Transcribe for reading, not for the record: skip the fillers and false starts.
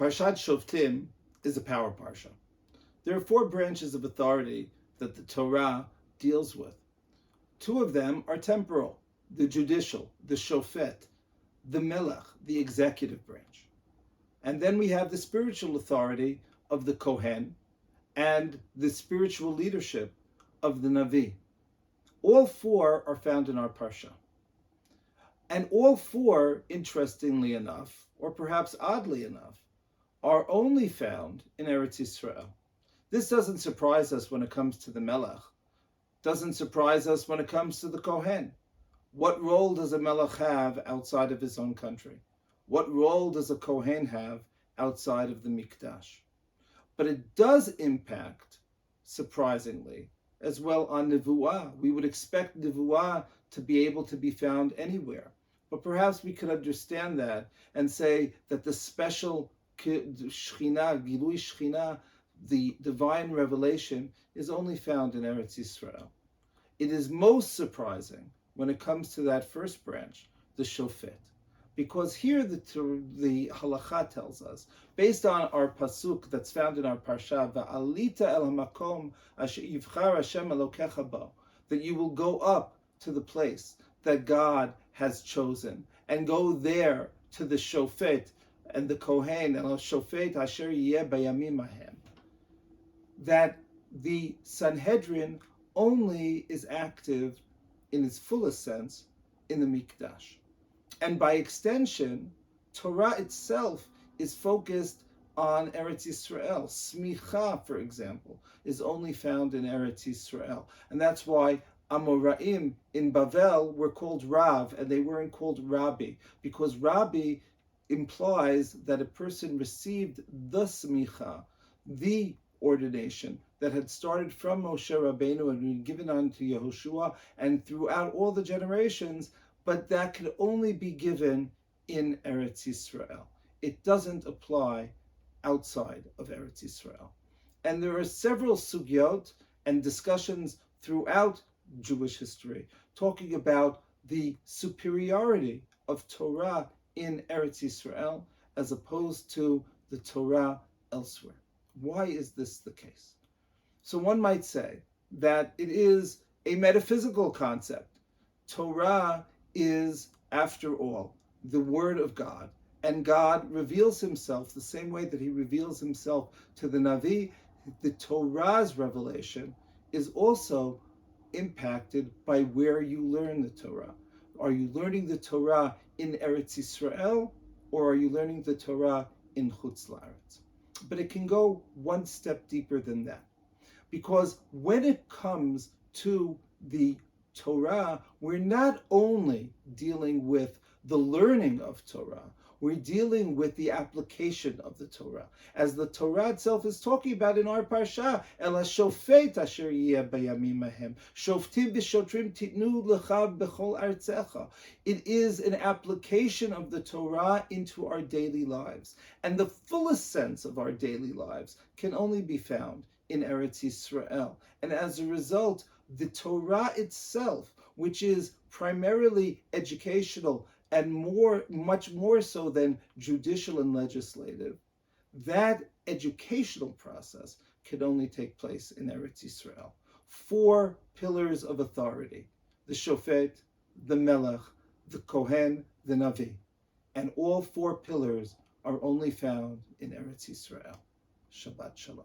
Parashat Shoftim is a power parsha. There are 4 branches of authority that the Torah deals with. 2 of them are temporal, the judicial, the shofet, the melech, the executive branch. And then we have the spiritual authority of the kohen and the spiritual leadership of the navi. All 4 are found in our parsha. And all 4, interestingly enough, or perhaps oddly enough, are only found in Eretz Yisrael. This doesn't surprise us when it comes to the Melech. Doesn't surprise us when it comes to the Kohen. What role does a Melech have outside of his own country? What role does a Kohen have outside of the Mikdash? But it does impact, surprisingly, as well on Nevuah. We would expect Nevuah to be able to be found anywhere. But perhaps we could understand that and say that the special Shechina, Gilui Shechina, the divine revelation, is only found in Eretz Yisrael. It is most surprising when it comes to that first branch, the Shofet, because here the halacha tells us, based on our pasuk that's found in our parsha, Va'alita el hamakom asher yivchar Hashem Elokecha bo, that you will go up to the place that God has chosen and go there to the Shofet and the Kohen, and Shofet asher yeh bayamim ahem, that the Sanhedrin only is active in its fullest sense in the Mikdash. And by extension, Torah itself is focused on Eretz Yisrael. Smicha, for example, is only found in Eretz Yisrael. And that's why Amoraim in Bavel were called Rav, and they weren't called Rabbi, because Rabbi implies that a person received the smicha, the ordination that had started from Moshe Rabbeinu and been given on to Yehoshua and throughout all the generations, but that could only be given in Eretz Yisrael. It doesn't apply outside of Eretz Yisrael. And there are several sugyot and discussions throughout Jewish history talking about the superiority of Torah in Eretz Yisrael as opposed to the Torah elsewhere. Why is this the case? So one might say that it is a metaphysical concept. Torah is, after all, the Word of God, and God reveals himself the same way that he reveals himself to the Navi. The Torah's revelation is also impacted by where you learn the Torah. Are you learning the Torah in Eretz Yisrael, or are you learning the Torah in Chutz La'aretz? But it can go one step deeper than that. Because when it comes to the Torah, we're not only dealing with the learning of Torah, we're dealing with the application of the Torah. As the Torah itself is talking about in our parsha, Ela shofet asher yeh bayamim ahem, shoftim v'shotrim titnu lecha b'chol artzecha. It is an application of the Torah into our daily lives. And the fullest sense of our daily lives can only be found in Eretz Yisrael. And as a result, the Torah itself, which is primarily educational and much more so than judicial and legislative, that educational process can only take place in Eretz Yisrael. 4 pillars of authority: the Shofet, the Melech, the Kohen, the Navi. And all 4 pillars are only found in Eretz Yisrael. Shabbat Shalom.